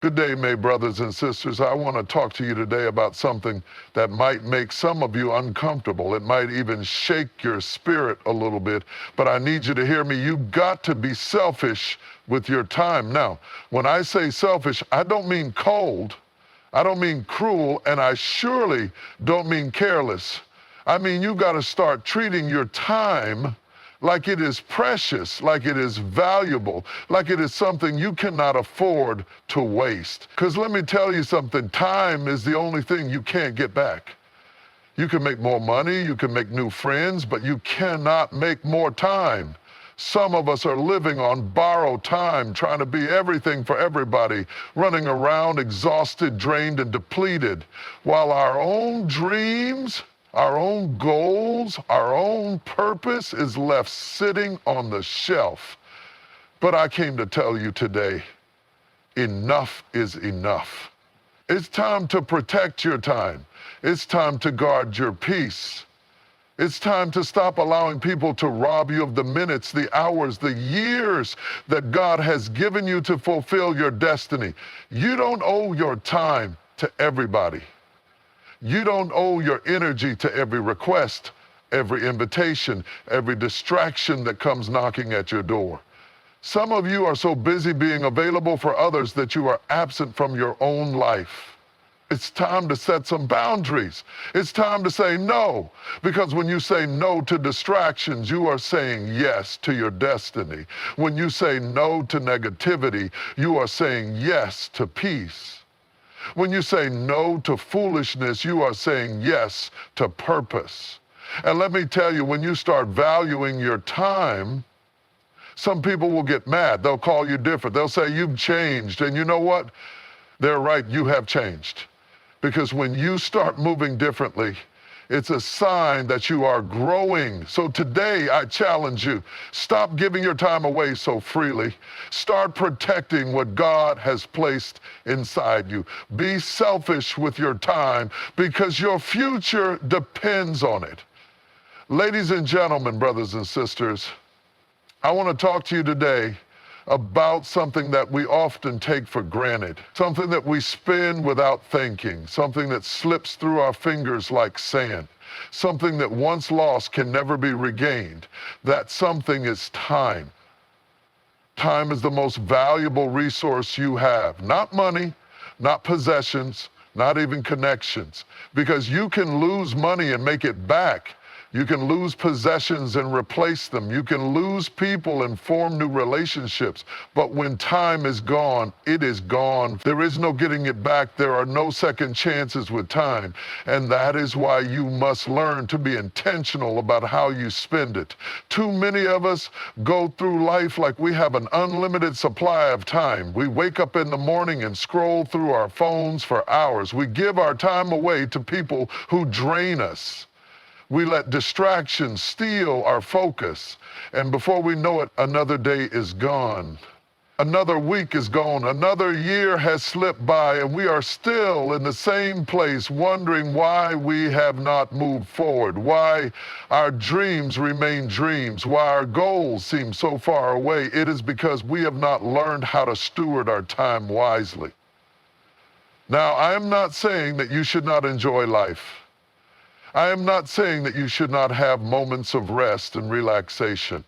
Good day, May brothers and sisters. I want to talk to you today about something that might make some of you uncomfortable. It might even shake your spirit a little bit, but I need you to hear me. You've got to be selfish with your time. Now, when I say selfish, I don't mean cold, I don't mean cruel, and I surely don't mean careless. I mean, you got to start treating your time like it is precious, like it is valuable, like it is something you cannot afford to waste. Because let me tell you something, time is the only thing you can't get back. You can make more money, you can make new friends, but you cannot make more time. Some of us are living on borrowed time, trying to be everything for everybody, running around exhausted, drained, and depleted, while our own dreams, our own goals, our own purpose is left sitting on the shelf. But I came to tell you today, enough is enough. It's time to protect your time. It's time to guard your peace. It's time to stop allowing people to rob you of the minutes, the hours, the years that God has given you to fulfill your destiny. You don't owe your time to everybody. You don't owe your energy to every request, every invitation, every distraction that comes knocking at your door. Some of you are so busy being available for others that you are absent from your own life. It's time to set some boundaries. It's time to say no, because when you say no to distractions, you are saying yes to your destiny. When you say no to negativity, you are saying yes to peace. When you say no to foolishness, you are saying yes to purpose. And let me tell you, when you start valuing your time, some people will get mad. They'll call you different. They'll say you've changed. And you know what? They're right, you have changed. Because when you start moving differently, it's a sign that you are growing. So today, I challenge you, stop giving your time away so freely. Start protecting what God has placed inside you. Be selfish with your time because your future depends on it. Ladies and gentlemen, brothers and sisters, I want to talk to you today about something that we often take for granted, something that we spend without thinking, something that slips through our fingers like sand, something that once lost can never be regained. That something is time. Time is the most valuable resource you have. Not money, not possessions, not even connections, because you can lose money and make it back. You can lose possessions and replace them. You can lose people and form new relationships. But when time is gone, it is gone. There is no getting it back. There are no second chances with time. And that is why you must learn to be intentional about how you spend it. Too many of us go through life like we have an unlimited supply of time. We wake up in the morning and scroll through our phones for hours. We give our time away to people who drain us. We let distractions steal our focus, and before we know it, another day is gone. Another week is gone. Another year has slipped by, and we are still in the same place, wondering why we have not moved forward, why our dreams remain dreams, why our goals seem so far away. It is because we have not learned how to steward our time wisely. Now, I am not saying that you should not enjoy life. I am not saying that you should not have moments of rest and relaxation.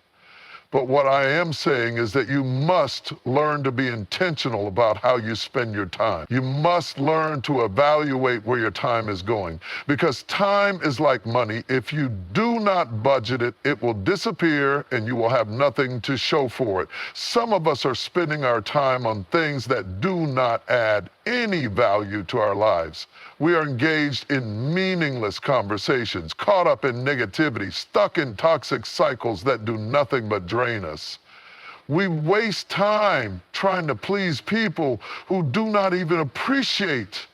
But what I am saying is that you must learn to be intentional about how you spend your time. You must learn to evaluate where your time is going. Because time is like money. If you do not budget it, it will disappear and you will have nothing to show for it. Some of us are spending our time on things that do not add any value to our lives. We are engaged in meaningless conversations, caught up in negativity, stuck in toxic cycles that do nothing but drain us. We waste time trying to please people who do not even appreciate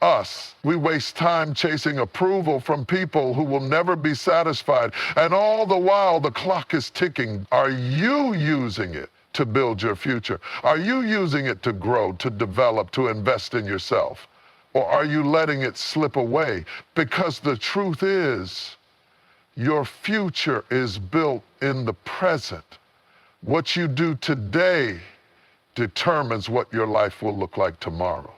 us. We waste time chasing approval from people who will never be satisfied. And all the while, the clock is ticking. Are you using it to build your future? Are you using it to grow, to develop, to invest in yourself? Or are you letting it slip away? Because the truth is, your future is built in the present. What you do today determines what your life will look like tomorrow.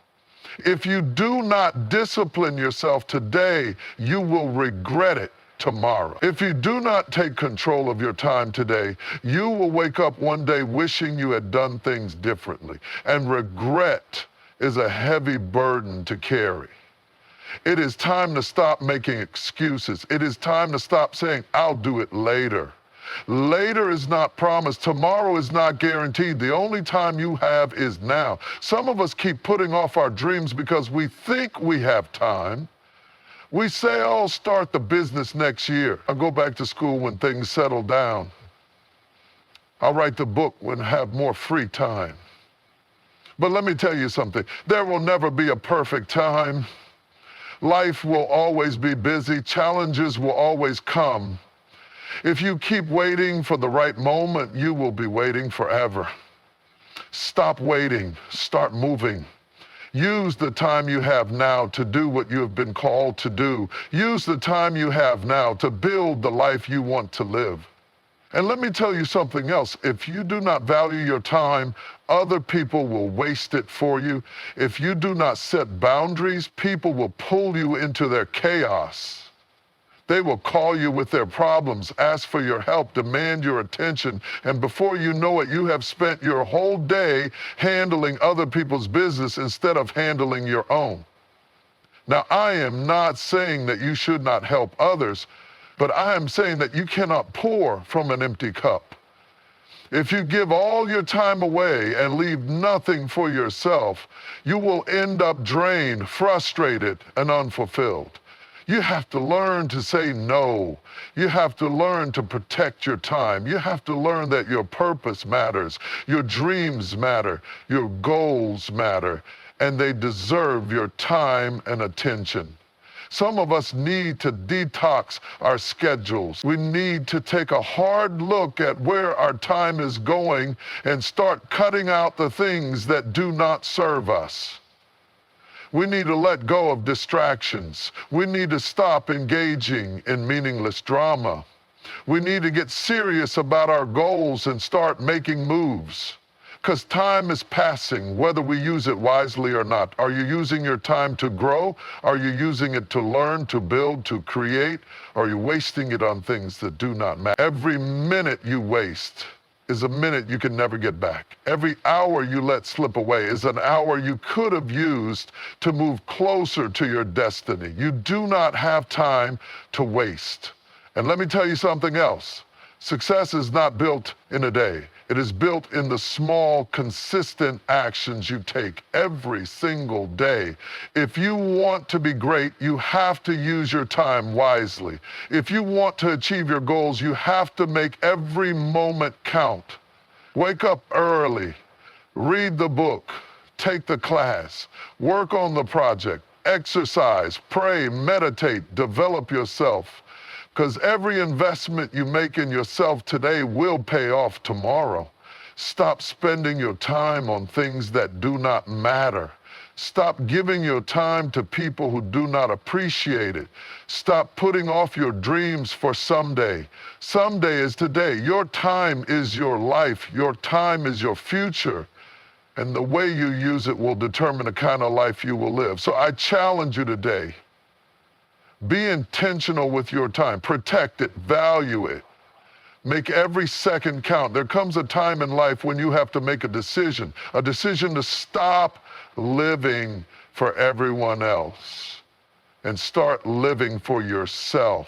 If you do not discipline yourself today, you will regret it tomorrow. If you do not take control of your time today, you will wake up one day wishing you had done things differently. And regret is a heavy burden to carry. It is time to stop making excuses. It is time to stop saying, I'll do it later. Later is not promised. Tomorrow is not guaranteed. The only time you have is now. Some of us keep putting off our dreams because we think we have time. We say, oh, I'll start the business next year. I'll go back to school when things settle down. I'll write the book when I have more free time. But let me tell you something. There will never be a perfect time. Life will always be busy. Challenges will always come. If you keep waiting for the right moment, you will be waiting forever. Stop waiting. Start moving. Use the time you have now to do what you have been called to do. Use the time you have now to build the life you want to live. And let me tell you something else. If you do not value your time, other people will waste it for you. If you do not set boundaries, people will pull you into their chaos. They will call you with their problems, ask for your help, demand your attention, and before you know it, you have spent your whole day handling other people's business instead of handling your own. Now, I am not saying that you should not help others, but I am saying that you cannot pour from an empty cup. If you give all your time away and leave nothing for yourself, you will end up drained, frustrated, and unfulfilled. You have to learn to say no. You have to learn to protect your time. You have to learn that your purpose matters, your dreams matter, your goals matter, and they deserve your time and attention. Some of us need to detox our schedules. We need to take a hard look at where our time is going and start cutting out the things that do not serve us. We need to let go of distractions. We need to stop engaging in meaningless drama. We need to get serious about our goals and start making moves. Because time is passing, whether we use it wisely or not. Are you using your time to grow? Are you using it to learn, to build, to create? Or are you wasting it on things that do not matter? Every minute you waste is a minute you can never get back. Every hour you let slip away is an hour you could have used to move closer to your destiny. You do not have time to waste. And let me tell you something else. Success is not built in a day. It is built in the small, consistent actions you take every single day. If you want to be great, you have to use your time wisely. If you want to achieve your goals, you have to make every moment count. Wake up early, read the book, take the class, work on the project, exercise, pray, meditate, develop yourself. Because every investment you make in yourself today will pay off tomorrow. Stop spending your time on things that do not matter. Stop giving your time to people who do not appreciate it. Stop putting off your dreams for someday. Someday is today. Your time is your life. Your time is your future. And the way you use it will determine the kind of life you will live. So I challenge you today. Be intentional with your time. Protect it. Value it. Make every second count. There comes a time in life when you have to make a decision to stop living for everyone else and start living for yourself.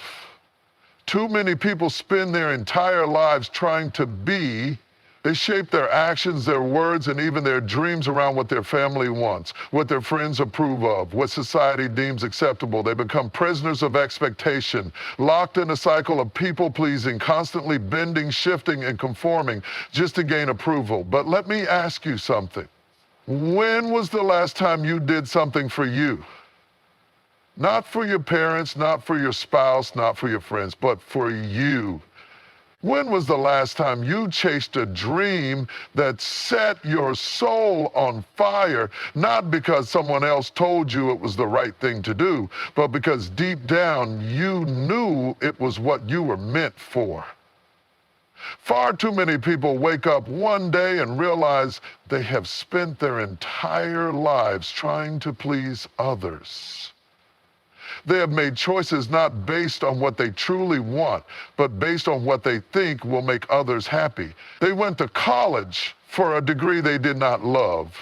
Too many people spend their entire lives trying to be. They shape their actions, their words, and even their dreams around what their family wants, what their friends approve of, what society deems acceptable. They become prisoners of expectation, locked in a cycle of people-pleasing, constantly bending, shifting, and conforming just to gain approval. But let me ask you something. When was the last time you did something for you? Not for your parents, not for your spouse, not for your friends, but for you. When was the last time you chased a dream that set your soul on fire, not because someone else told you it was the right thing to do, but because deep down you knew it was what you were meant for? Far too many people wake up one day and realize they have spent their entire lives trying to please others. They have made choices not based on what they truly want, but based on what they think will make others happy. They went to college for a degree they did not love,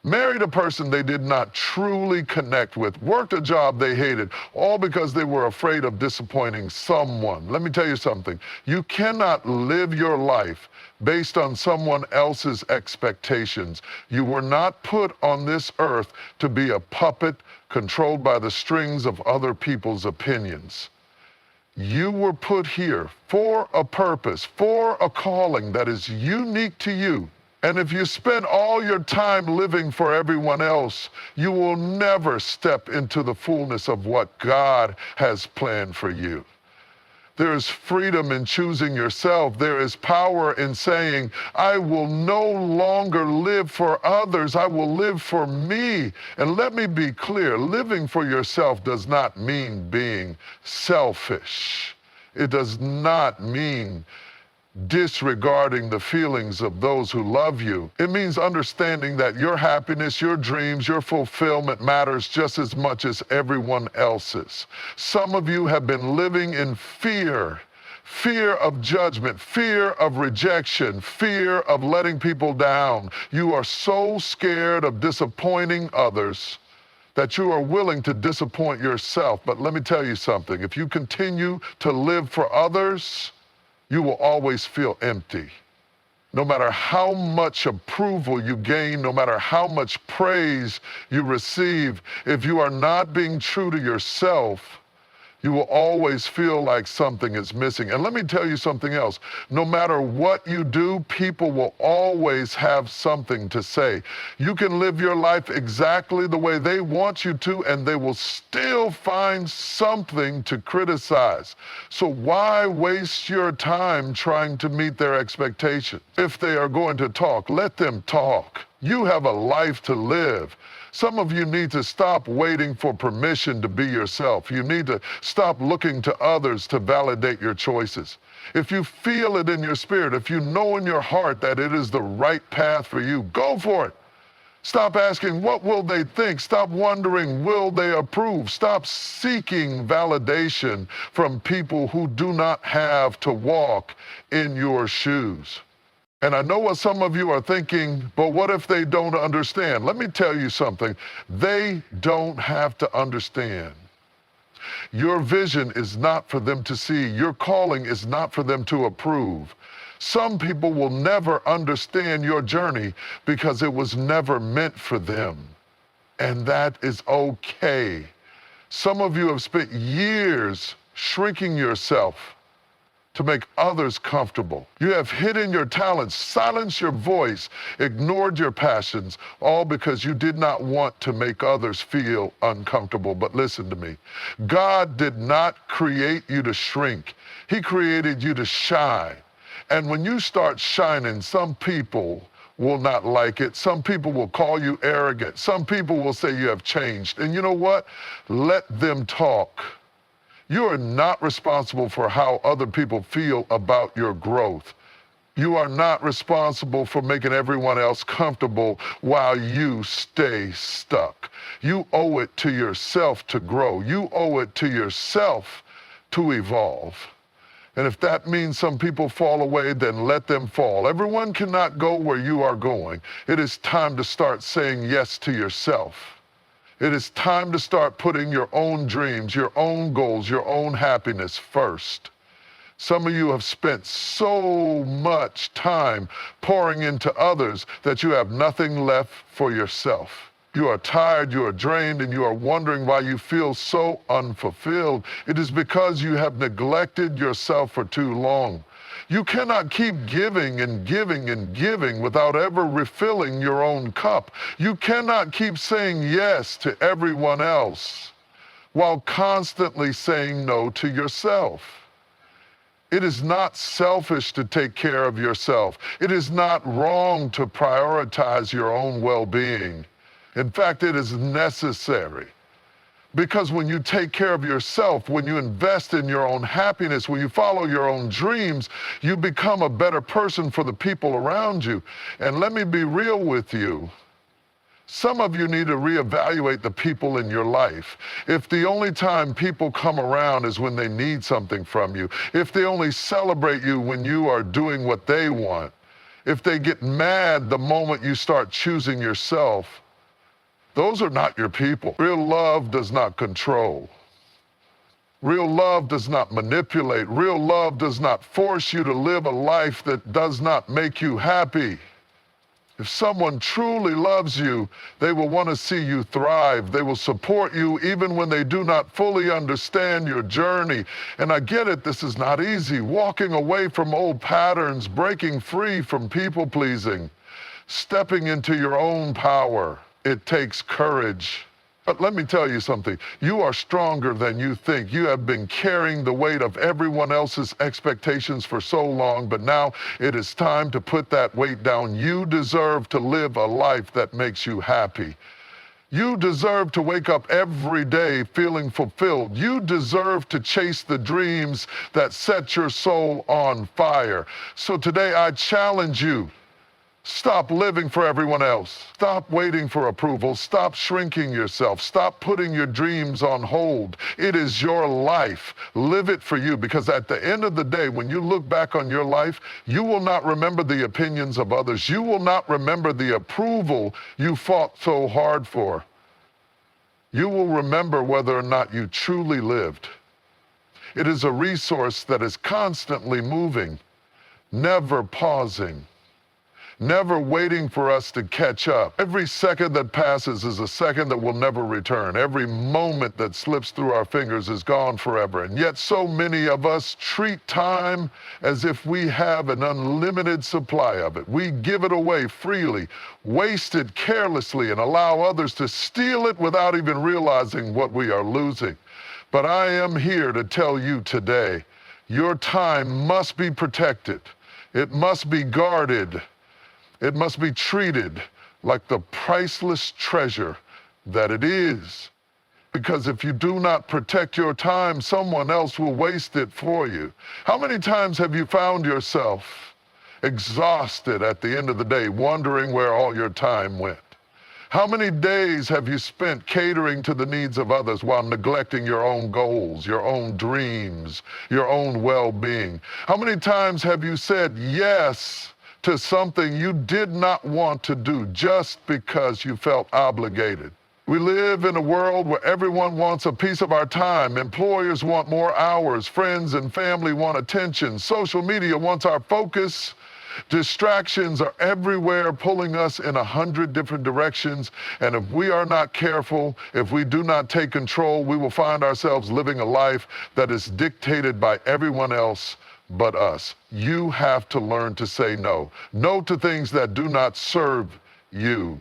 married a person they did not truly connect with, worked a job they hated, all because they were afraid of disappointing someone. Let me tell you something. You cannot live your life based on someone else's expectations. You were not put on this earth to be a puppet controlled by the strings of other people's opinions. You were put here for a purpose, for a calling that is unique to you. And if you spend all your time living for everyone else, you will never step into the fullness of what God has planned for you. There is freedom in choosing yourself. There is power in saying, I will no longer live for others. I will live for me. And let me be clear, living for yourself does not mean being selfish. It does not mean disregarding the feelings of those who love you. It means understanding that your happiness, your dreams, your fulfillment matters just as much as everyone else's. Some of you have been living in fear of judgment, fear of rejection, fear of letting people down. You are so scared of disappointing others that you are willing to disappoint yourself. But let me tell you something. If you continue to live for others, you will always feel empty. No matter how much approval you gain, no matter how much praise you receive, if you are not being true to yourself, you will always feel like something is missing. And let me tell you something else. No matter what you do, people will always have something to say. You can live your life exactly the way they want you to, and they will still find something to criticize. So why waste your time trying to meet their expectations? If they are going to talk, let them talk. You have a life to live. Some of you need to stop waiting for permission to be yourself. You need to stop looking to others to validate your choices. If you feel it in your spirit, if you know in your heart that it is the right path for you, go for it. Stop asking, what will they think? Stop wondering, will they approve? Stop seeking validation from people who do not have to walk in your shoes. And I know what some of you are thinking, but what if they don't understand? Let me tell you something. They don't have to understand. Your vision is not for them to see. Your calling is not for them to approve. Some people will never understand your journey because it was never meant for them. And that is okay. Some of you have spent years shrinking yourself to make others comfortable. You have hidden your talents, silenced your voice, ignored your passions, all because you did not want to make others feel uncomfortable. But listen to me. God did not create you to shrink. He created you to shine. And when you start shining, some people will not like it. Some people will call you arrogant. Some people will say you have changed. And you know what? Let them talk. You are not responsible for how other people feel about your growth. You are not responsible for making everyone else comfortable while you stay stuck. You owe it to yourself to grow. You owe it to yourself to evolve. And if that means some people fall away, then let them fall. Everyone cannot go where you are going. It is time to start saying yes to yourself. It is time to start putting your own dreams, your own goals, your own happiness first. Some of you have spent so much time pouring into others that you have nothing left for yourself. You are tired, you are drained, and you are wondering why you feel so unfulfilled. It is because you have neglected yourself for too long. You cannot keep giving and giving and giving without ever refilling your own cup. You cannot keep saying yes to everyone else while constantly saying no to yourself. It is not selfish to take care of yourself. It is not wrong to prioritize your own well-being. In fact, it is necessary. Because when you take care of yourself, when you invest in your own happiness, when you follow your own dreams, you become a better person for the people around you. And let me be real with you. Some of you need to reevaluate the people in your life. If the only time people come around is when they need something from you, if they only celebrate you when you are doing what they want, if they get mad the moment you start choosing yourself, those are not your people. Real love does not control. Real love does not manipulate. Real love does not force you to live a life that does not make you happy. If someone truly loves you, they will want to see you thrive. They will support you even when they do not fully understand your journey. And I get it, this is not easy. Walking away from old patterns, breaking free from people pleasing, stepping into your own power. It takes courage. But let me tell you something. You are stronger than you think. You have been carrying the weight of everyone else's expectations for so long, but now it is time to put that weight down. You deserve to live a life that makes you happy. You deserve to wake up every day feeling fulfilled. You deserve to chase the dreams that set your soul on fire. So today I challenge you. Stop living for everyone else. Stop waiting for approval. Stop shrinking yourself. Stop putting your dreams on hold. It is your life. Live it for you, because at the end of the day, when you look back on your life, you will not remember the opinions of others. You will not remember the approval you fought so hard for. You will remember whether or not you truly lived. It is a resource that is constantly moving, never pausing, never waiting for us to catch up. Every second that passes is a second that will never return. Every moment that slips through our fingers is gone forever. And yet so many of us treat time as if we have an unlimited supply of it. We give it away freely, waste it carelessly, and allow others to steal it without even realizing what we are losing. But I am here to tell you today, your time must be protected. It must be guarded. It must be treated like the priceless treasure that it is. Because if you do not protect your time, someone else will waste it for you. How many times have you found yourself exhausted at the end of the day, wondering where all your time went? How many days have you spent catering to the needs of others while neglecting your own goals, your own dreams, your own well-being? How many times have you said yes to something you did not want to do just because you felt obligated? We live in a world where everyone wants a piece of our time. Employers want more hours. Friends and family want attention. Social media wants our focus. Distractions are everywhere, pulling us in 100 different directions. And if we are not careful, if we do not take control, we will find ourselves living a life that is dictated by everyone else but us. You have to learn to say no. No to things that do not serve you.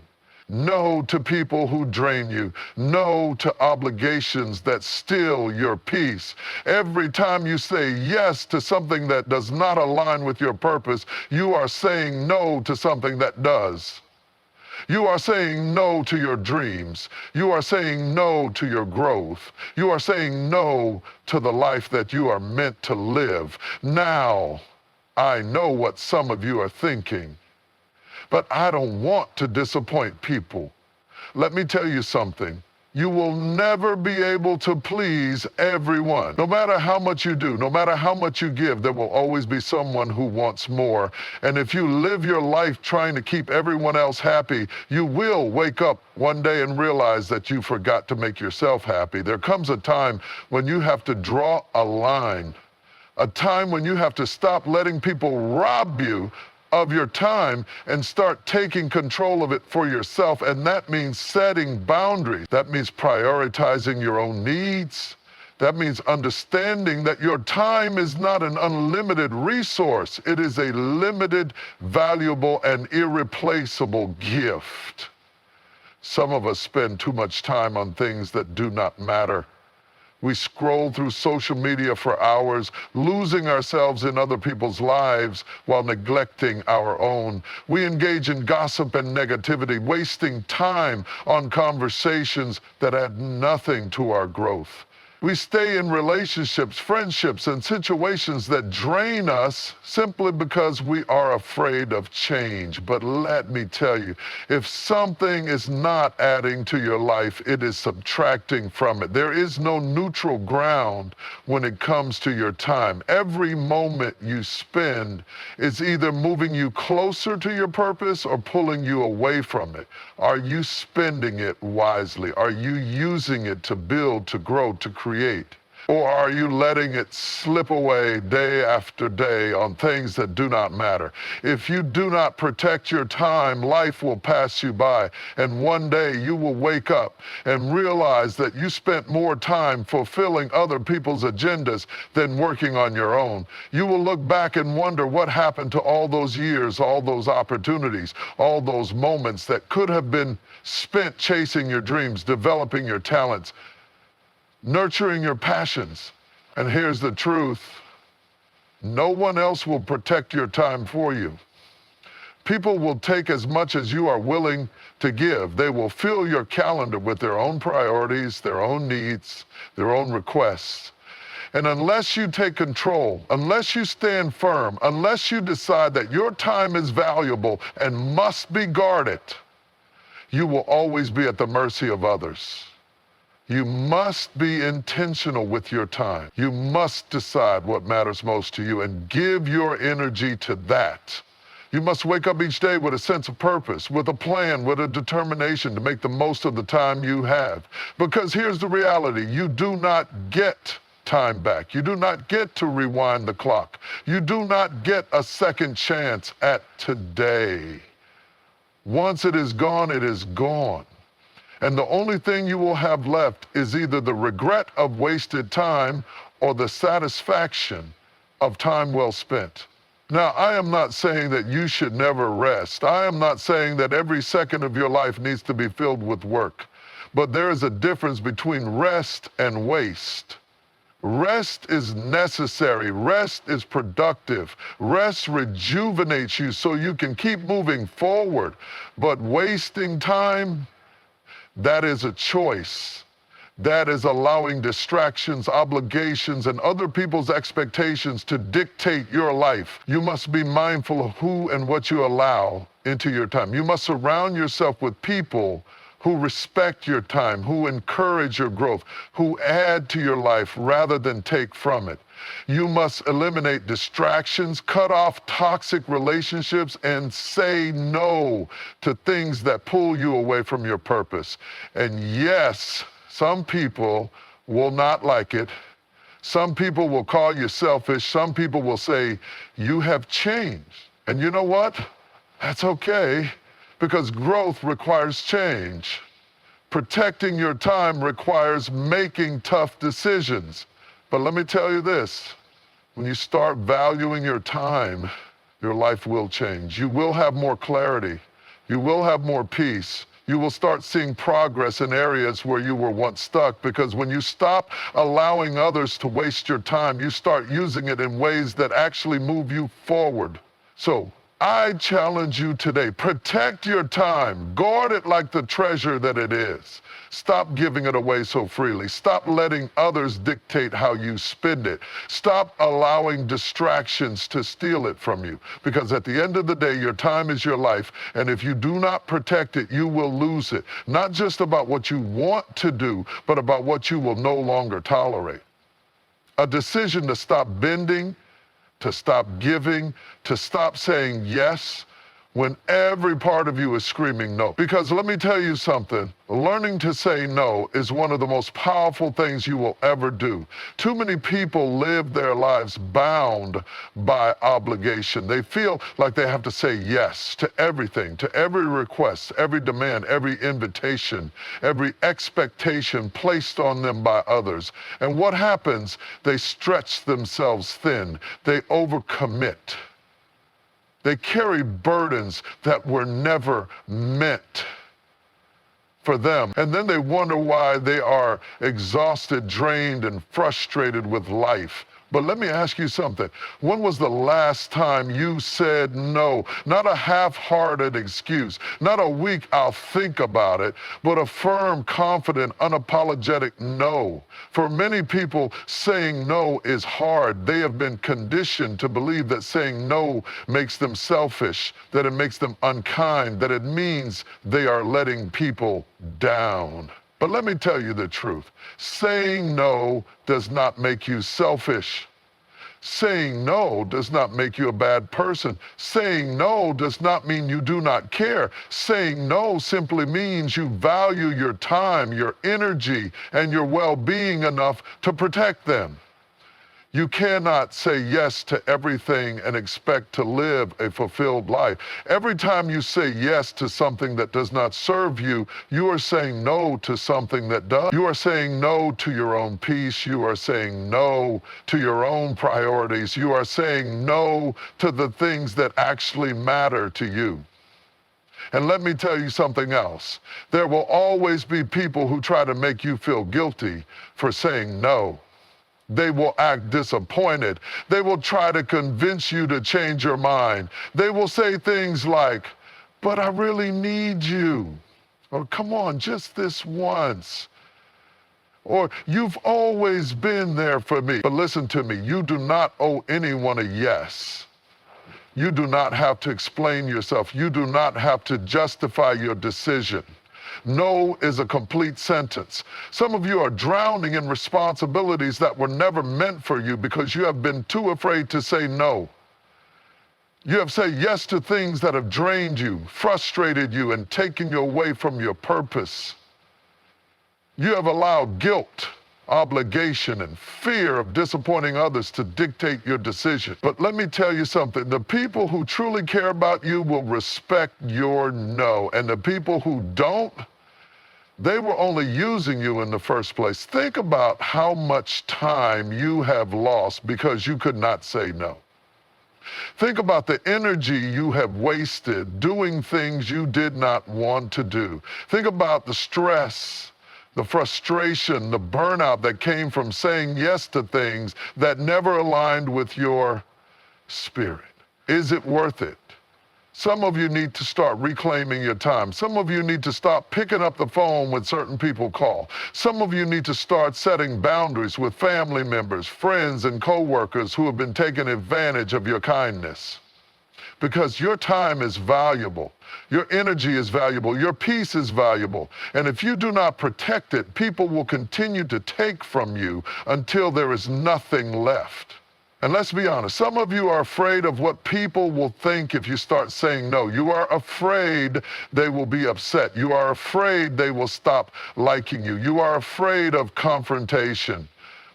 No to people who drain you. No to obligations that steal your peace. Every time you say yes to something that does not align with your purpose, you are saying no to something that does. You are saying no to your dreams. You are saying no to your growth. You are saying no to the life that you are meant to live. Now, I know what some of you are thinking, but I don't want to disappoint people. Let me tell you something. You will never be able to please everyone. No matter how much you do, no matter how much you give, there will always be someone who wants more. And if you live your life trying to keep everyone else happy, you will wake up one day and realize that you forgot to make yourself happy. There comes a time when you have to draw a line, a time when you have to stop letting people rob you of your time and start taking control of it for yourself. And that means setting boundaries. That means prioritizing your own needs. That means understanding that your time is not an unlimited resource. It is a limited, valuable, and irreplaceable gift. Some of us spend too much time on things that do not matter. We scroll through social media for hours, losing ourselves in other people's lives while neglecting our own. We engage in gossip and negativity, wasting time on conversations that add nothing to our growth. We stay in relationships, friendships, and situations that drain us simply because we are afraid of change. But let me tell you, if something is not adding to your life, it is subtracting from it. There is no neutral ground when it comes to your time. Every moment you spend is either moving you closer to your purpose or pulling you away from it. Are you spending it wisely? Are you using it to build, to grow, to create? Or are you letting it slip away day after day on things that do not matter? If you do not protect your time, life will pass you by. And one day you will wake up and realize that you spent more time fulfilling other people's agendas than working on your own. You will look back and wonder what happened to all those years, all those opportunities, all those moments that could have been spent chasing your dreams, developing your talents, nurturing your passions. And here's the truth: no one else will protect your time for you. People will take as much as you are willing to give. They will fill your calendar with their own priorities, their own needs, their own requests. And unless you take control, unless you stand firm, unless you decide that your time is valuable and must be guarded, you will always be at the mercy of others. You must be intentional with your time. You must decide what matters most to you and give your energy to that. You must wake up each day with a sense of purpose, with a plan, with a determination to make the most of the time you have. Because here's the reality: you do not get time back. You do not get to rewind the clock. You do not get a second chance at today. Once it is gone, it is gone. And the only thing you will have left is either the regret of wasted time or the satisfaction of time well spent. Now, I am not saying that you should never rest. I am not saying that every second of your life needs to be filled with work. But there is a difference between rest and waste. Rest is necessary. Rest is productive. Rest rejuvenates you so you can keep moving forward. But wasting time, that is a choice. That is allowing distractions, obligations, and other people's expectations to dictate your life. You must be mindful of who and what you allow into your time. You must surround yourself with people who respect your time, who encourage your growth, who add to your life rather than take from it. You must eliminate distractions, cut off toxic relationships, and say no to things that pull you away from your purpose. And yes, some people will not like it. Some people will call you selfish. Some people will say, you have changed. And you know what? That's okay, because growth requires change. Protecting your time requires making tough decisions. But let me tell you this: when you start valuing your time, your life will change. You will have more clarity. You will have more peace. You will start seeing progress in areas where you were once stuck, because when you stop allowing others to waste your time, you start using it in ways that actually move you forward. So I challenge you today: protect your time. Guard it like the treasure that it is. Stop giving it away so freely. Stop letting others dictate how you spend it. Stop allowing distractions to steal it from you. Because at the end of the day, your time is your life. And if you do not protect it, you will lose it. Not just about what you want to do, but about what you will no longer tolerate. A decision to stop bending, to stop giving, to stop saying yes when every part of you is screaming no. Because let me tell you something, learning to say no is one of the most powerful things you will ever do. Too many people live their lives bound by obligation. They feel like they have to say yes to everything, to every request, every demand, every invitation, every expectation placed on them by others. And what happens? They stretch themselves thin. They overcommit. They carry burdens that were never meant for them. And then they wonder why they are exhausted, drained, and frustrated with life. But let me ask you something. When was the last time you said no? Not a half-hearted excuse, not a weak "I'll think about it," but a firm, confident, unapologetic no. For many people, saying no is hard. They have been conditioned to believe that saying no makes them selfish, that it makes them unkind, that it means they are letting people down. But let me tell you the truth. Saying no does not make you selfish. Saying no does not make you a bad person. Saying no does not mean you do not care. Saying no simply means you value your time, your energy, and your well-being enough to protect them. You cannot say yes to everything and expect to live a fulfilled life. Every time you say yes to something that does not serve you, you are saying no to something that does. You are saying no to your own peace. You are saying no to your own priorities. You are saying no to the things that actually matter to you. And let me tell you something else. There will always be people who try to make you feel guilty for saying no. They will act disappointed. They will try to convince you to change your mind. They will say things like, "But I really need you," or "Come on, just this once," or "You've always been there for me." But listen to me, you do not owe anyone a yes. You do not have to explain yourself. You do not have to justify your decision. No is a complete sentence. Some of you are drowning in responsibilities that were never meant for you because you have been too afraid to say no. You have said yes to things that have drained you, frustrated you, and taken you away from your purpose. You have allowed guilt, obligation, and fear of disappointing others to dictate your decision. But let me tell you something. The people who truly care about you will respect your no. And the people who don't, they were only using you in the first place. Think about how much time you have lost because you could not say no. Think about the energy you have wasted doing things you did not want to do. Think about the stress, the frustration, the burnout that came from saying yes to things that never aligned with your spirit. Is it worth it? Some of you need to start reclaiming your time. Some of you need to stop picking up the phone when certain people call. Some of you need to start setting boundaries with family members, friends, and coworkers who have been taking advantage of your kindness. Because your time is valuable. Your energy is valuable. Your peace is valuable. And if you do not protect it, people will continue to take from you until there is nothing left. And let's be honest, some of you are afraid of what people will think if you start saying no. You are afraid they will be upset. You are afraid they will stop liking you. You are afraid of confrontation.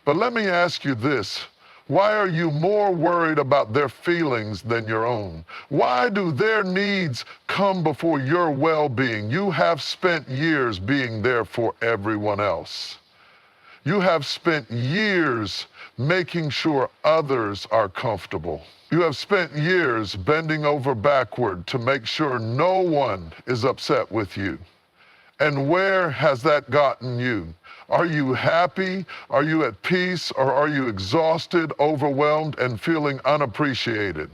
But let me ask you this. Why are you more worried about their feelings than your own? Why do their needs come before your well-being? You have spent years being there for everyone else. You have spent years making sure others are comfortable. You have spent years bending over backward to make sure no one is upset with you. And where has that gotten you? Are you happy? Are you at peace? Or are you exhausted, overwhelmed, and feeling unappreciated?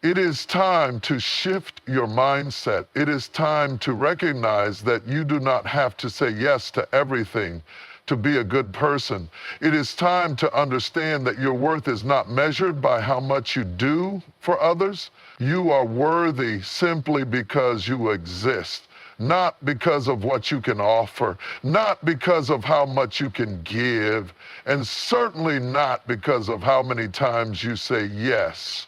It is time to shift your mindset. It is time to recognize that you do not have to say yes to everything to be a good person. It is time to understand that your worth is not measured by how much you do for others. You are worthy simply because you exist. Not because of what you can offer, not because of how much you can give, and certainly not because of how many times you say yes.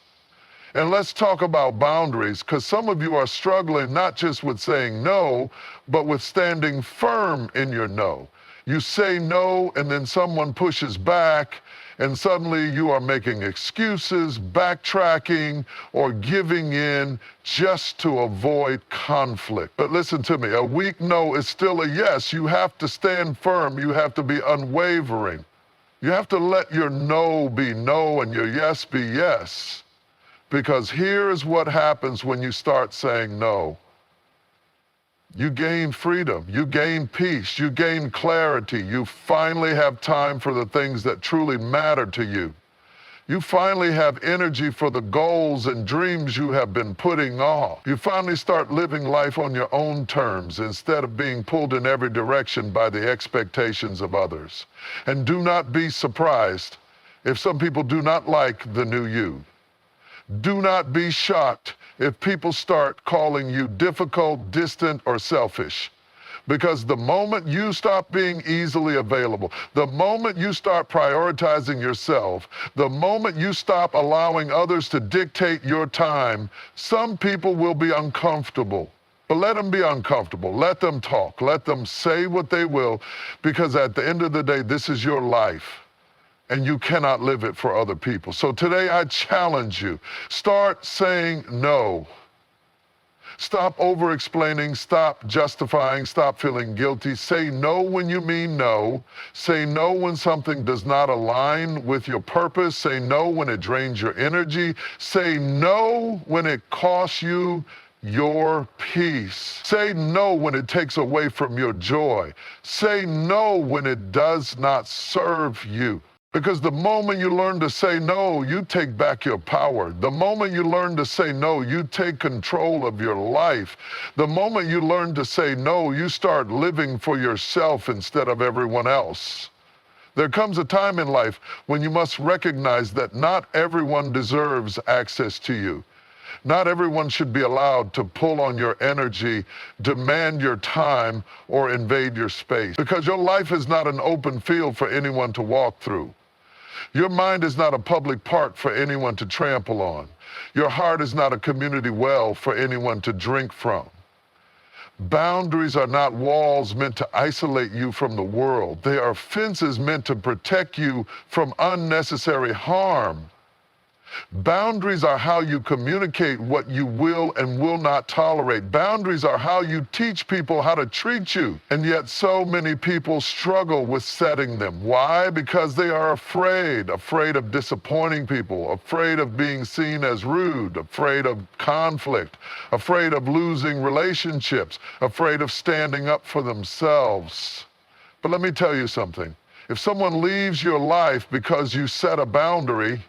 And let's talk about boundaries, because some of you are struggling not just with saying no, but with standing firm in your no. You say no, and then someone pushes back, and suddenly you are making excuses, backtracking, or giving in just to avoid conflict. But listen to me, a weak no is still a yes. You have to stand firm. You have to be unwavering. You have to let your no be no and your yes be yes. Because here is what happens when you start saying no. You gain freedom. You gain peace. You gain clarity. You finally have time for the things that truly matter to you. You finally have energy for the goals and dreams you have been putting off. You finally start living life on your own terms instead of being pulled in every direction by the expectations of others. And do not be surprised if some people do not like the new you. Do not be shocked if people start calling you difficult, distant, or selfish. Because the moment you stop being easily available, the moment you start prioritizing yourself, the moment you stop allowing others to dictate your time, some people will be uncomfortable. But let them be uncomfortable. Let them talk. Let them say what they will, because at the end of the day, this is your life. And you cannot live it for other people. So today I challenge you, start saying no. Stop over-explaining, stop justifying, stop feeling guilty. Say no when you mean no. Say no when something does not align with your purpose. Say no when it drains your energy. Say no when it costs you your peace. Say no when it takes away from your joy. Say no when it does not serve you. Because the moment you learn to say no, you take back your power. The moment you learn to say no, you take control of your life. The moment you learn to say no, you start living for yourself instead of everyone else. There comes a time in life when you must recognize that not everyone deserves access to you. Not everyone should be allowed to pull on your energy, demand your time, or invade your space. Because your life is not an open field for anyone to walk through. Your mind is not a public park for anyone to trample on. Your heart is not a community well for anyone to drink from. Boundaries are not walls meant to isolate you from the world. They are fences meant to protect you from unnecessary harm. Boundaries are how you communicate what you will and will not tolerate. Boundaries are how you teach people how to treat you. And yet so many people struggle with setting them. Why? Because they are afraid of disappointing people, afraid of being seen as rude, afraid of conflict, afraid of losing relationships, afraid of standing up for themselves. But let me tell you something. If someone leaves your life because you set a boundary,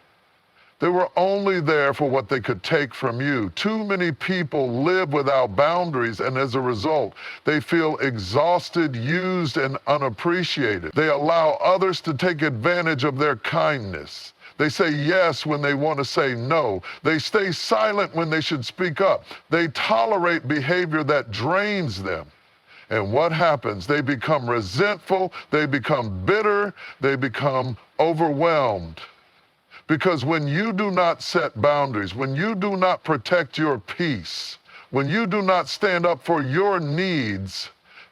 they were only there for what they could take from you. Too many people live without boundaries, and as a result, they feel exhausted, used, and unappreciated. They allow others to take advantage of their kindness. They say yes when they want to say no. They stay silent when they should speak up. They tolerate behavior that drains them. And what happens? They become resentful, they become bitter, they become overwhelmed. Because when you do not set boundaries, when you do not protect your peace, when you do not stand up for your needs,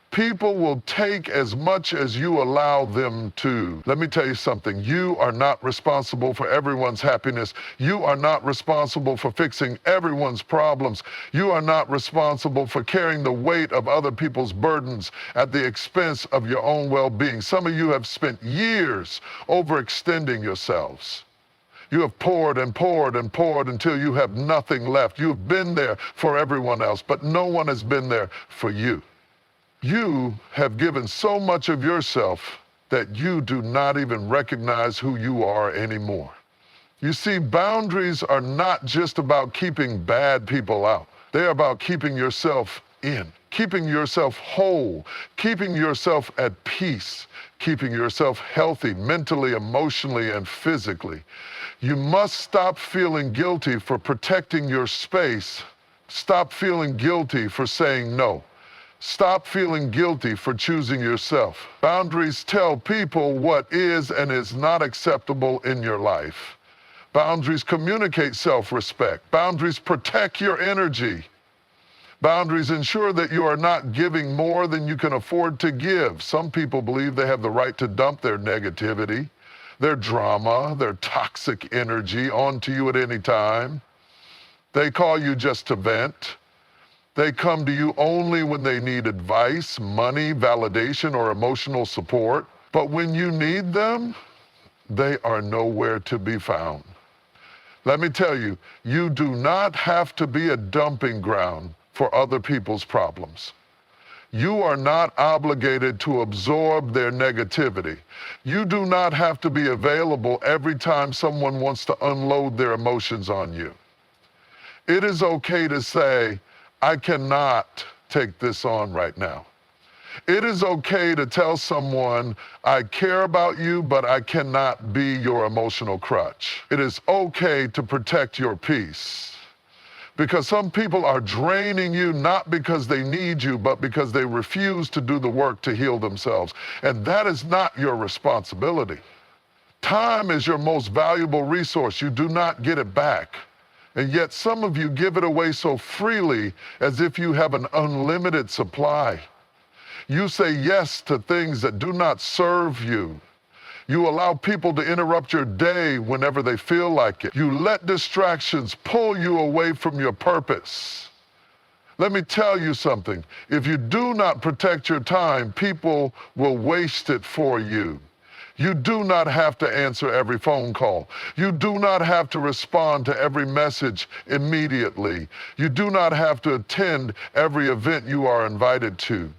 people will take as much as you allow them to. Let me tell you something. You are not responsible for everyone's happiness. You are not responsible for fixing everyone's problems. You are not responsible for carrying the weight of other people's burdens at the expense of your own well-being. Some of you have spent years overextending yourselves. You have poured and poured and poured until you have nothing left. You've been there for everyone else, but no one has been there for you. You have given so much of yourself that you do not even recognize who you are anymore. You see, boundaries are not just about keeping bad people out. They're about keeping yourself in, keeping yourself whole, keeping yourself at peace, keeping yourself healthy mentally, emotionally, and physically. You must stop feeling guilty for protecting your space. Stop feeling guilty for saying no. Stop feeling guilty for choosing yourself. Boundaries tell people what is and is not acceptable in your life. Boundaries communicate self-respect. Boundaries protect your energy. Boundaries ensure that you are not giving more than you can afford to give. Some people believe they have the right to dump their negativity, their drama, their toxic energy onto you at any time. They call you just to vent. They come to you only when they need advice, money, validation, or emotional support. But when you need them, they are nowhere to be found. Let me tell you, you do not have to be a dumping ground for other people's problems. You are not obligated to absorb their negativity. You do not have to be available every time someone wants to unload their emotions on you. It is okay to say, I cannot take this on right now. It is okay to tell someone, I care about you, but I cannot be your emotional crutch. It is okay to protect your peace. Because some people are draining you not because they need you, but because they refuse to do the work to heal themselves. And that is not your responsibility. Time is your most valuable resource. You do not get it back. And yet some of you give it away so freely as if you have an unlimited supply. You say yes to things that do not serve you. You allow people to interrupt your day whenever they feel like it. You let distractions pull you away from your purpose. Let me tell you something. If you do not protect your time, people will waste it for you. You do not have to answer every phone call. You do not have to respond to every message immediately. You do not have to attend every event you are invited to.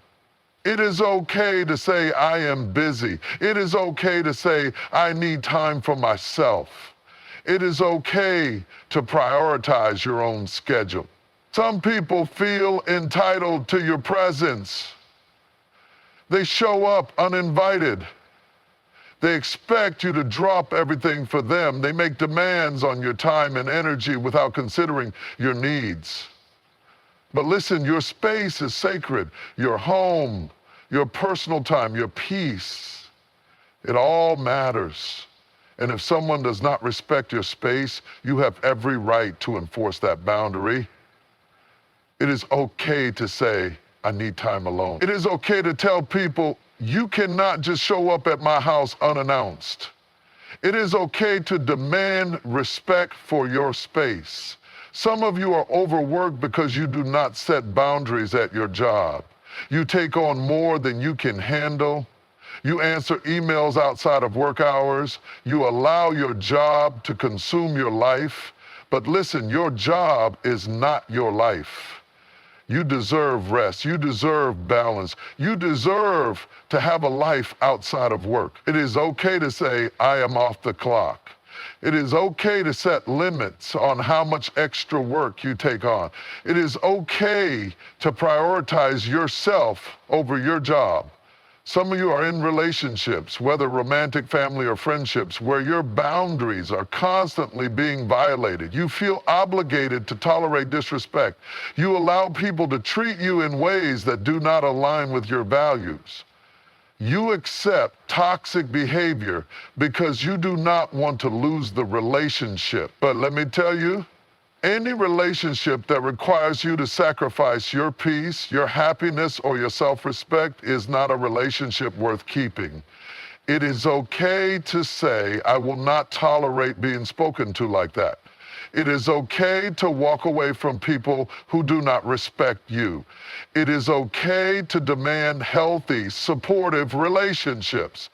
It is okay to say, I am busy. It is okay to say, I need time for myself. It is okay to prioritize your own schedule. Some people feel entitled to your presence. They show up uninvited. They expect you to drop everything for them. They make demands on your time and energy without considering your needs. But listen, your space is sacred. Your home, your personal time, your peace, it all matters. And if someone does not respect your space, you have every right to enforce that boundary. It is okay to say, I need time alone. It is okay to tell people, you cannot just show up at my house unannounced. It is okay to demand respect for your space. Some of you are overworked because you do not set boundaries at your job. You take on more than you can handle. You answer emails outside of work hours. You allow your job to consume your life. But listen, your job is not your life. You deserve rest. You deserve balance. You deserve to have a life outside of work. It is okay to say, I am off the clock. It is okay to set limits on how much extra work you take on. It is okay to prioritize yourself over your job. Some of you are in relationships, whether romantic, family, or friendships, where your boundaries are constantly being violated. You feel obligated to tolerate disrespect. You allow people to treat you in ways that do not align with your values. You accept toxic behavior because you do not want to lose the relationship. But let me tell you, any relationship that requires you to sacrifice your peace, your happiness, or your self-respect is not a relationship worth keeping. It is okay to say, I will not tolerate being spoken to like that. It is okay to walk away from people who do not respect you. It is okay to demand healthy, supportive relationships.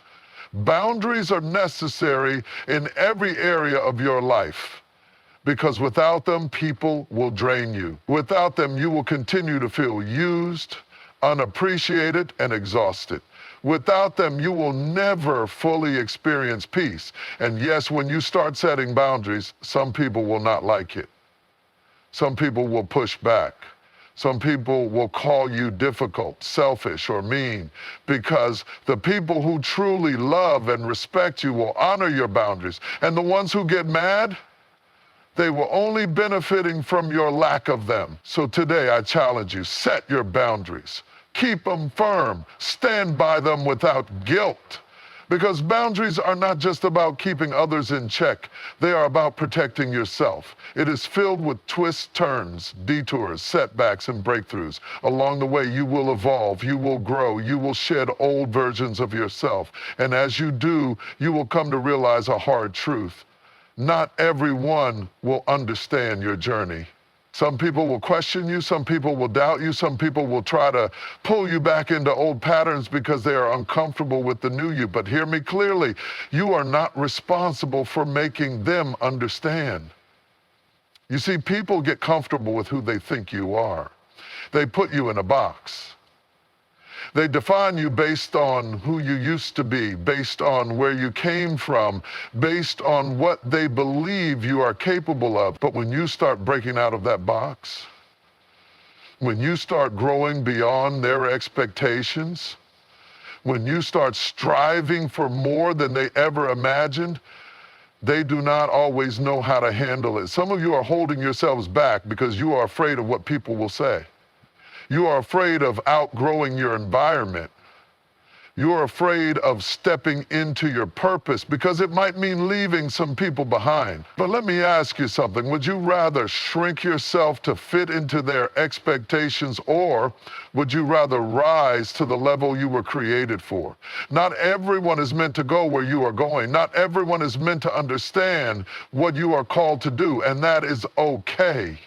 Boundaries are necessary in every area of your life, because without them, people will drain you. Without them, you will continue to feel used, unappreciated, and exhausted. Without them, you will never fully experience peace. And yes, when you start setting boundaries, some people will not like it. Some people will push back. Some people will call you difficult, selfish, or mean, because the people who truly love and respect you will honor your boundaries. And the ones who get mad, they were only benefiting from your lack of them. So today I challenge you, set your boundaries. Keep them firm. Stand by them without guilt. Because boundaries are not just about keeping others in check. They are about protecting yourself. It is filled with twists, turns, detours, setbacks, and breakthroughs. Along the way, you will evolve, you will grow, you will shed old versions of yourself. And as you do, you will come to realize a hard truth. Not everyone will understand your journey. Some people will question you, some people will doubt you, some people will try to pull you back into old patterns because they are uncomfortable with the new you. But hear me clearly, you are not responsible for making them understand. You see, people get comfortable with who they think you are. They put you in a box. They define you based on who you used to be, based on where you came from, based on what they believe you are capable of. But when you start breaking out of that box, when you start growing beyond their expectations, when you start striving for more than they ever imagined, they do not always know how to handle it. Some of you are holding yourselves back because you are afraid of what people will say. You are afraid of outgrowing your environment. You are afraid of stepping into your purpose because it might mean leaving some people behind. But let me ask you something. Would you rather shrink yourself to fit into their expectations, or would you rather rise to the level you were created for? Not everyone is meant to go where you are going. Not everyone is meant to understand what you are called to do, and that is okay.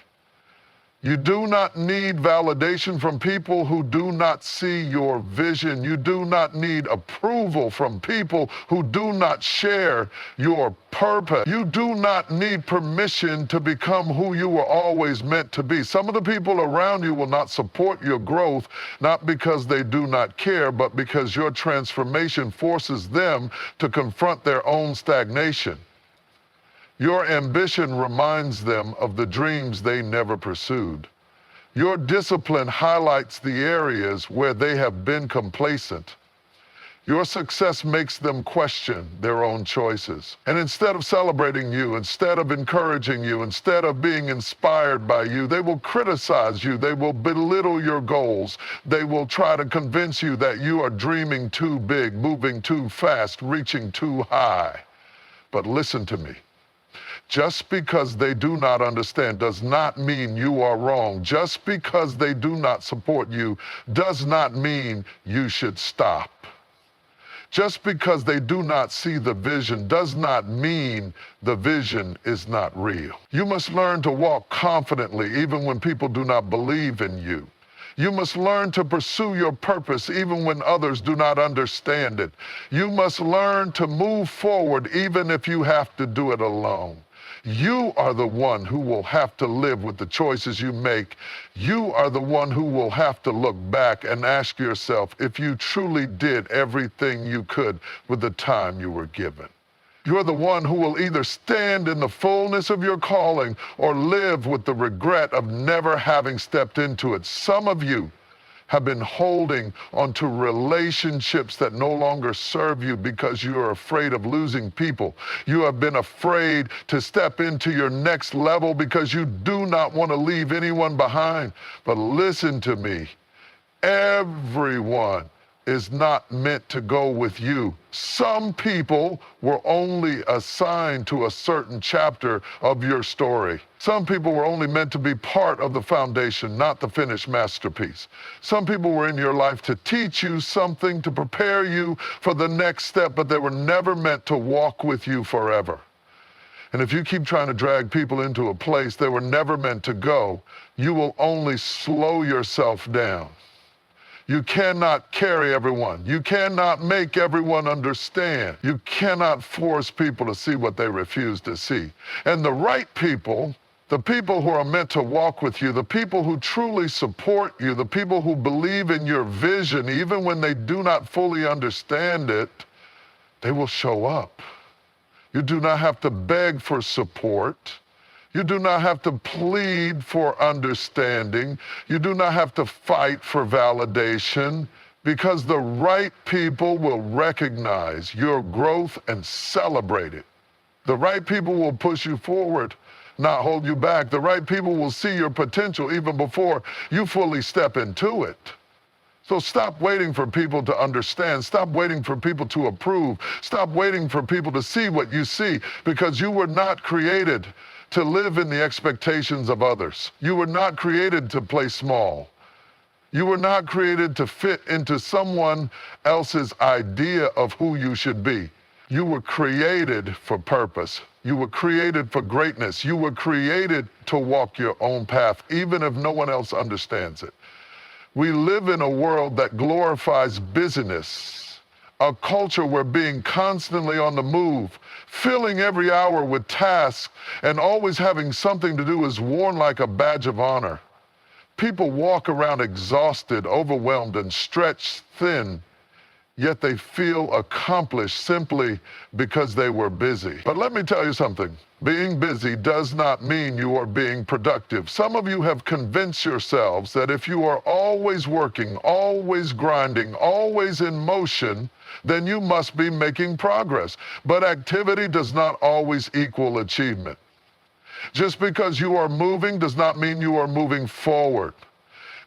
You do not need validation from people who do not see your vision. You do not need approval from people who do not share your purpose. You do not need permission to become who you were always meant to be. Some of the people around you will not support your growth, not because they do not care, but because your transformation forces them to confront their own stagnation. Your ambition reminds them of the dreams they never pursued. Your discipline highlights the areas where they have been complacent. Your success makes them question their own choices. And instead of celebrating you, instead of encouraging you, instead of being inspired by you, they will criticize you. They will belittle your goals. They will try to convince you that you are dreaming too big, moving too fast, reaching too high. But listen to me. Just because they do not understand does not mean you are wrong. Just because they do not support you does not mean you should stop. Just because they do not see the vision does not mean the vision is not real. You must learn to walk confidently even when people do not believe in you. You must learn to pursue your purpose even when others do not understand it. You must learn to move forward even if you have to do it alone. You are the one who will have to live with the choices you make. You are the one who will have to look back and ask yourself if you truly did everything you could with the time you were given. You're the one who will either stand in the fullness of your calling or live with the regret of never having stepped into it. Some of you have been holding onto relationships that no longer serve you because you are afraid of losing people. You have been afraid to step into your next level because you do not want to leave anyone behind. But listen to me. Everyone is not meant to go with you. Some people were only assigned to a certain chapter of your story. Some people were only meant to be part of the foundation, not the finished masterpiece. Some people were in your life to teach you something, to prepare you for the next step, but they were never meant to walk with you forever. And if you keep trying to drag people into a place they were never meant to go, you will only slow yourself down. You cannot carry everyone. You cannot make everyone understand. You cannot force people to see what they refuse to see. And the right people, the people who are meant to walk with you, the people who truly support you, the people who believe in your vision, even when they do not fully understand it, they will show up. You do not have to beg for support. You do not have to plead for understanding. You do not have to fight for validation, because the right people will recognize your growth and celebrate it. The right people will push you forward, not hold you back. The right people will see your potential even before you fully step into it. So stop waiting for people to understand. Stop waiting for people to approve. Stop waiting for people to see what you see, because you were not created to live in the expectations of others. You were not created to play small. You were not created to fit into someone else's idea of who you should be. You were created for purpose. You were created for greatness. You were created to walk your own path, even if no one else understands it. We live in a world that glorifies busyness, a culture where being constantly on the move, filling every hour with tasks, and always having something to do is worn like a badge of honor. People walk around exhausted, overwhelmed, and stretched thin, yet they feel accomplished simply because they were busy. But let me tell you something. Being busy does not mean you are being productive. Some of you have convinced yourselves that if you are always working, always grinding, always in motion, then you must be making progress. But activity does not always equal achievement. Just because you are moving does not mean you are moving forward.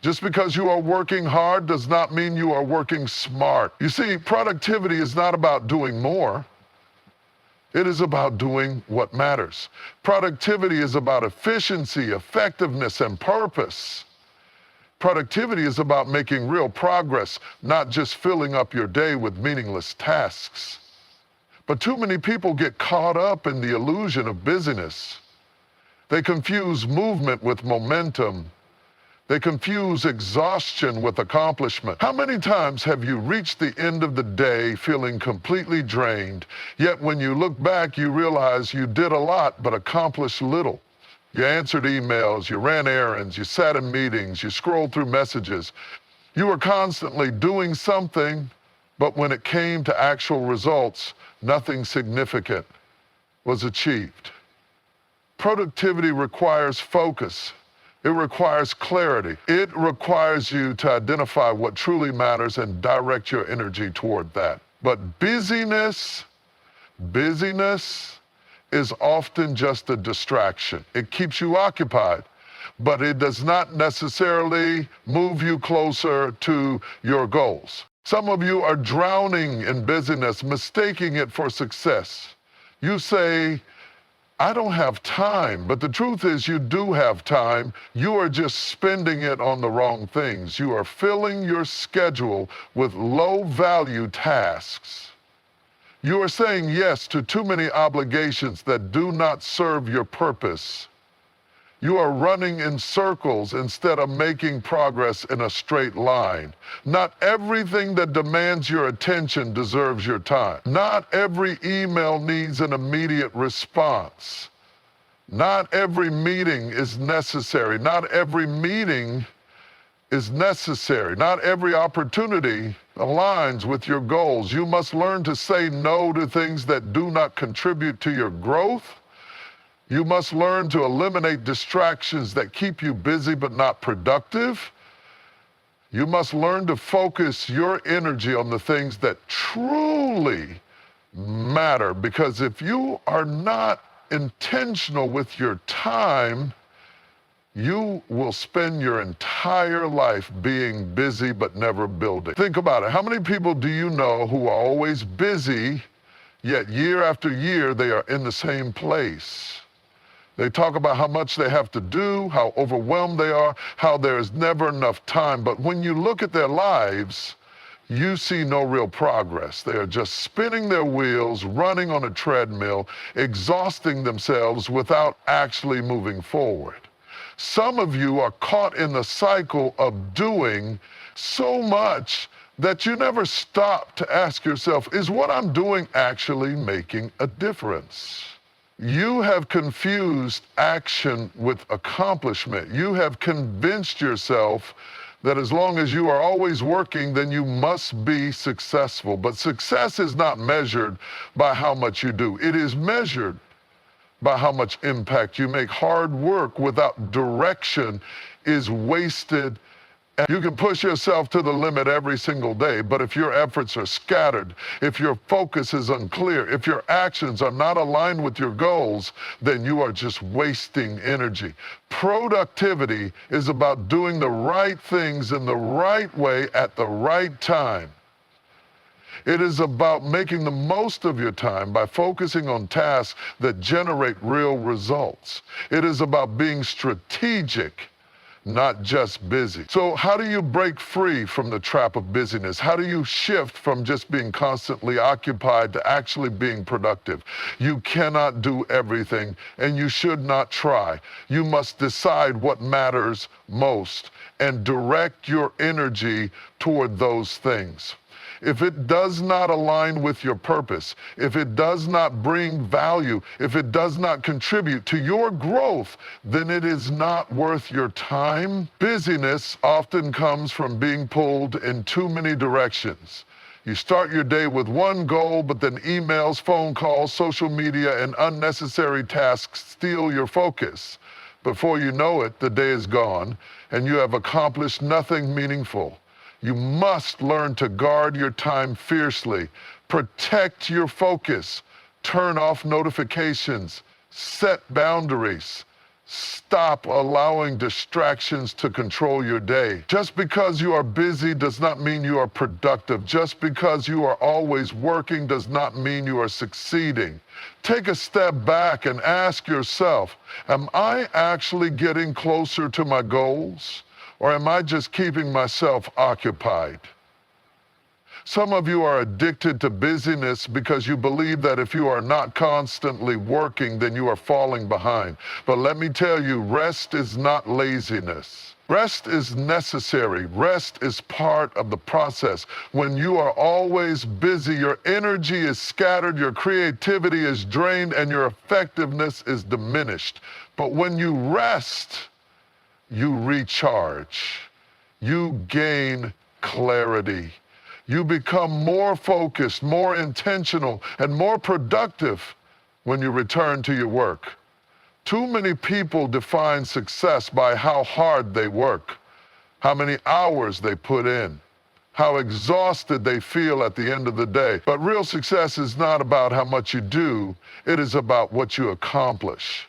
Just because you are working hard does not mean you are working smart. You see, productivity is not about doing more. It is about doing what matters. Productivity is about efficiency, effectiveness, and purpose. Productivity is about making real progress, not just filling up your day with meaningless tasks. But too many people get caught up in the illusion of busyness. They confuse movement with momentum. They confuse exhaustion with accomplishment. How many times have you reached the end of the day feeling completely drained, yet when you look back, you realize you did a lot but accomplished little? You answered emails, you ran errands, you sat in meetings, you scrolled through messages. You were constantly doing something, but when it came to actual results, nothing significant was achieved. Productivity requires focus. It requires clarity. It requires you to identify what truly matters and direct your energy toward that. But busyness is often just a distraction. It keeps you occupied, but it does not necessarily move you closer to your goals. Some of you are drowning in busyness, mistaking it for success. You say, I don't have time, but the truth is you do have time. You are just spending it on the wrong things. You are filling your schedule with low-value tasks. You are saying yes to too many obligations that do not serve your purpose. You are running in circles instead of making progress in a straight line. Not everything that demands your attention deserves your time. Not every email needs an immediate response. Not every meeting is necessary. Not every meeting is necessary. Not every opportunity aligns with your goals. You must learn to say no to things that do not contribute to your growth. You must learn to eliminate distractions that keep you busy but not productive. You must learn to focus your energy on the things that truly matter, because if you are not intentional with your time, you will spend your entire life being busy but never building. Think about it. How many people do you know who are always busy, yet year after year they are in the same place? They talk about how much they have to do, how overwhelmed they are, how there is never enough time. But when you look at their lives, you see no real progress. They are just spinning their wheels, running on a treadmill, exhausting themselves without actually moving forward. Some of you are caught in the cycle of doing so much that you never stop to ask yourself, is what I'm doing actually making a difference? You have confused action with accomplishment. You have convinced yourself that as long as you are always working, then you must be successful. But success is not measured by how much you do. It is measured by how much impact you make. Hard work without direction is wasted. You can push yourself to the limit every single day, but if your efforts are scattered, if your focus is unclear, if your actions are not aligned with your goals, then you are just wasting energy. Productivity is about doing the right things in the right way at the right time. It is about making the most of your time by focusing on tasks that generate real results. It is about being strategic, not just busy. So how do you break free from the trap of busyness? How do you shift from just being constantly occupied to actually being productive? You cannot do everything, and you should not try. You must decide what matters most and direct your energy toward those things. if it does not align with your purpose, if it does not bring value, if it does not contribute to your growth, then it is not worth your time. Busyness often comes from being pulled in too many directions. You start your day with one goal, but then emails, phone calls, social media, and unnecessary tasks steal your focus. Before you know it, the day is gone, and you have accomplished nothing meaningful. You must learn to guard your time fiercely. Protect your focus. Turn off notifications. Set boundaries. Stop allowing distractions to control your day. Just because you are busy does not mean you are productive. Just because you are always working does not mean you are succeeding. Take a step back and ask yourself, am I actually getting closer to my goals? Or am I just keeping myself occupied? Some of you are addicted to busyness because you believe that if you are not constantly working, then you are falling behind. But let me tell you, rest is not laziness. Rest is necessary. Rest is part of the process. When you are always busy, your energy is scattered, your creativity is drained, and your effectiveness is diminished. But when you rest, you recharge. You gain clarity. You become more focused, more intentional, and more productive when you return to your work. Too many people define success by how hard they work, how many hours they put in, how exhausted they feel at the end of the day. But real success is not about how much you do, it is about what you accomplish.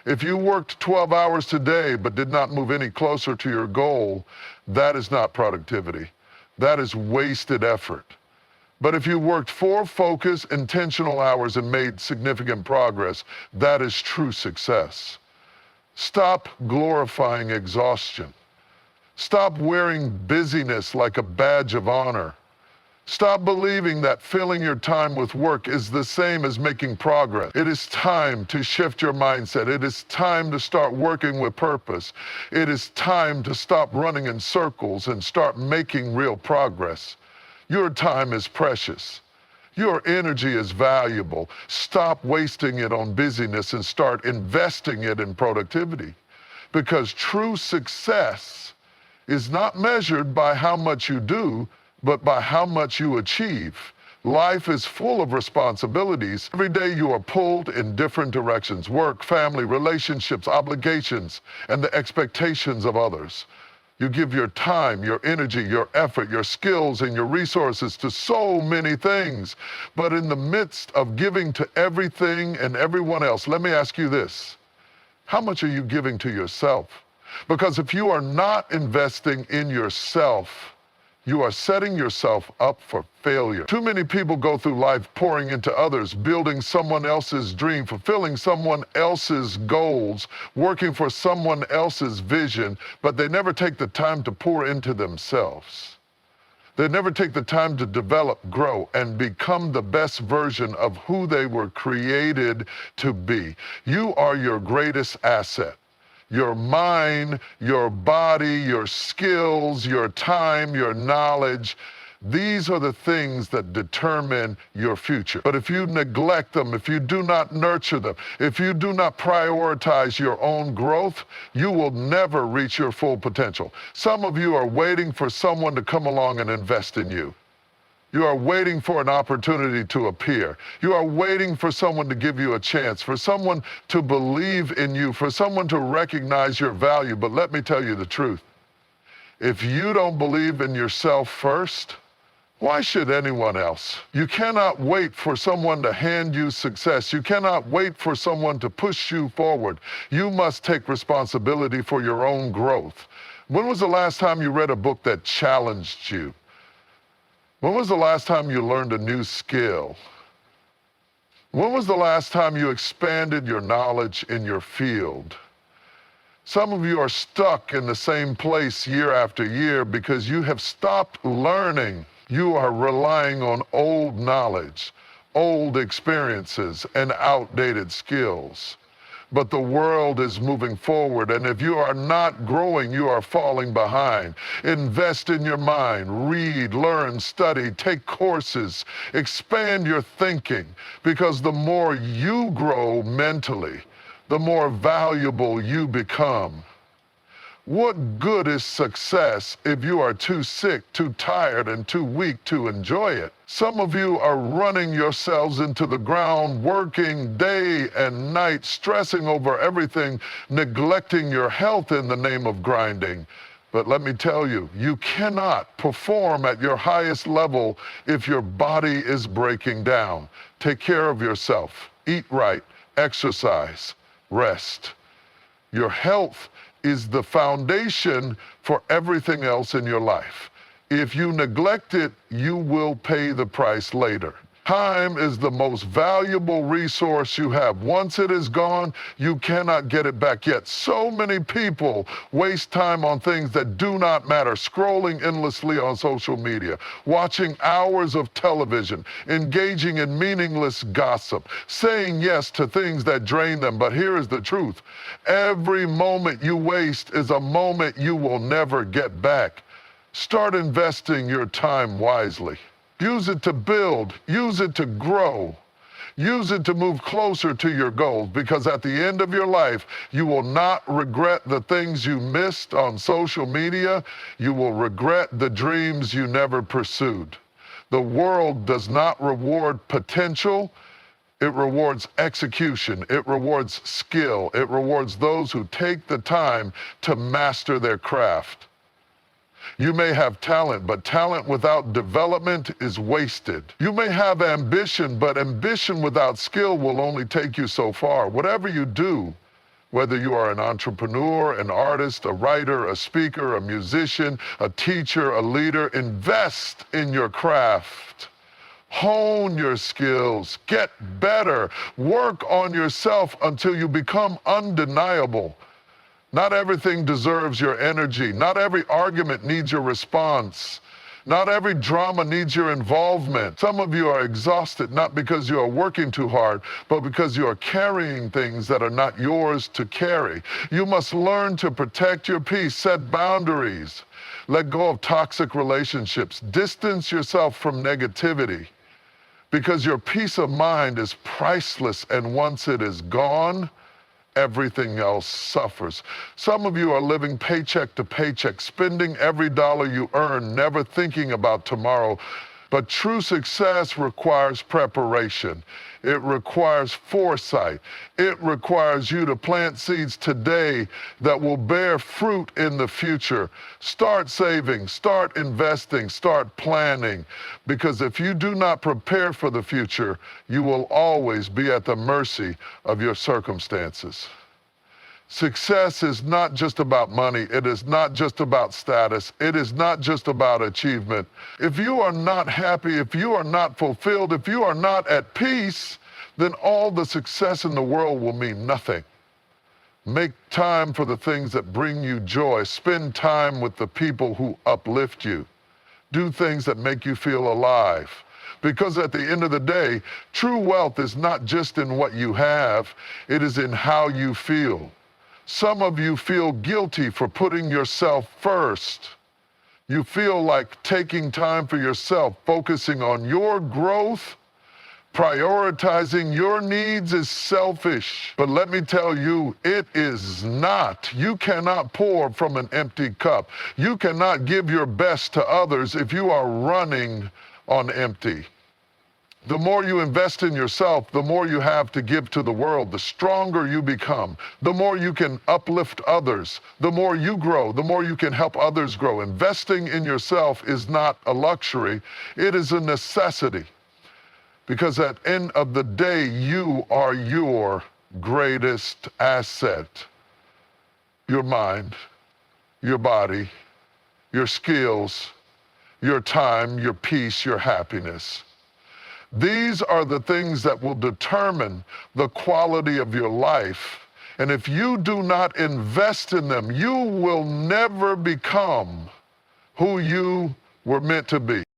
If you worked 12 hours today but did not move any closer to your goal, that is not productivity. That is wasted effort. But if you worked 4 focused, intentional hours and made significant progress, that is true success. Stop glorifying exhaustion. Stop wearing busyness like a badge of honor. Stop believing that filling your time with work is the same as making progress. It is time to shift your mindset. It is time to start working with purpose. It is time to stop running in circles and start making real progress. Your time is precious. Your energy is valuable. Stop wasting it on busyness and start investing it in productivity. Because true success is not measured by how much you do, but by how much you achieve. Life is full of responsibilities. Every day you are pulled in different directions: work, family, relationships, obligations, and the expectations of others. You give your time, your energy, your effort, your skills, and your resources to so many things. But in the midst of giving to everything and everyone else, let me ask you this: how much are you giving to yourself? Because if you are not investing in yourself, you are setting yourself up for failure. Too many people go through life pouring into others, building someone else's dream, fulfilling someone else's goals, working for someone else's vision, but they never take the time to pour into themselves. They never take the time to develop, grow, and become the best version of who they were created to be. You are your greatest asset. Your mind, your body, your skills, your time, your knowledge, these are the things that determine your future. But if you neglect them, if you do not nurture them, if you do not prioritize your own growth, you will never reach your full potential. Some of you are waiting for someone to come along and invest in you. You are waiting for an opportunity to appear. You are waiting for someone to give you a chance, for someone to believe in you, for someone to recognize your value. But let me tell you the truth. If you don't believe in yourself first, why should anyone else? You cannot wait for someone to hand you success. You cannot wait for someone to push you forward. You must take responsibility for your own growth. When was the last time you read a book that challenged you? When was the last time you learned a new skill? When was the last time you expanded your knowledge in your field? Some of you are stuck in the same place year after year because you have stopped learning. You are relying on old knowledge, old experiences, and outdated skills. but the world is moving forward. And if you are not growing, you are falling behind. Invest in your mind, read, learn, study, take courses, expand your thinking, because the more you grow mentally, the more valuable you become. What good is success if you are too sick, too tired, and too weak to enjoy it? Some of you are running yourselves into the ground, working day and night, stressing over everything, neglecting your health in the name of grinding. But let me tell you, you cannot perform at your highest level if your body is breaking down. Take care of yourself. Eat right, exercise, rest. Your health is the foundation for everything else in your life. If you neglect it, you will pay the price later. Time is the most valuable resource you have. Once it is gone, you cannot get it back. Yet so many people waste time on things that do not matter, scrolling endlessly on social media, watching hours of television, engaging in meaningless gossip, saying yes to things that drain them. But here is the truth. Every moment you waste is a moment you will never get back. Start investing your time wisely. Use it to build, use it to grow, use it to move closer to your goals, because at the end of your life, you will not regret the things you missed on social media. You will regret the dreams you never pursued. The world does not reward potential. It rewards execution. It rewards skill. It rewards those who take the time to master their craft. You may have talent, but talent without development is wasted. You may have ambition, but ambition without skill will only take you so far. Whatever you do, whether you are an entrepreneur, an artist, a writer, a speaker, a musician, a teacher, a leader, invest in your craft. Hone your skills, get better, work on yourself until you become undeniable. Not everything deserves your energy. Not every argument needs your response. Not every drama needs your involvement. Some of you are exhausted not because you are working too hard, but because you are carrying things that are not yours to carry. You must learn to protect your peace, set boundaries, let go of toxic relationships, distance yourself from negativity, because your peace of mind is priceless, and once it is gone, everything else suffers. Some of you are living paycheck to paycheck, spending every dollar you earn, never thinking about tomorrow. But true success requires preparation. It requires foresight. It requires you to plant seeds today that will bear fruit in the future. Start saving, start investing, start planning. Because if you do not prepare for the future, you will always be at the mercy of your circumstances. Success is not just about money. It is not just about status. It is not just about achievement. If you are not happy, if you are not fulfilled, if you are not at peace, then all the success in the world will mean nothing. Make time for the things that bring you joy. Spend time with the people who uplift you. Do things that make you feel alive. Because at the end of the day, true wealth is not just in what you have, it is in how you feel. Some of you feel guilty for putting yourself first. You feel like taking time for yourself, focusing on your growth, prioritizing your needs is selfish. But let me tell you, it is not. You cannot pour from an empty cup. You cannot give your best to others if you are running on empty. The more you invest in yourself, the more you have to give to the world, the stronger you become, the more you can uplift others, the more you grow, the more you can help others grow. Investing in yourself is not a luxury, it is a necessity. Because at the end of the day, you are your greatest asset. Your mind, your body, your skills, your time, your peace, your happiness. These are the things that will determine the quality of your life. And if you do not invest in them, you will never become who you were meant to be.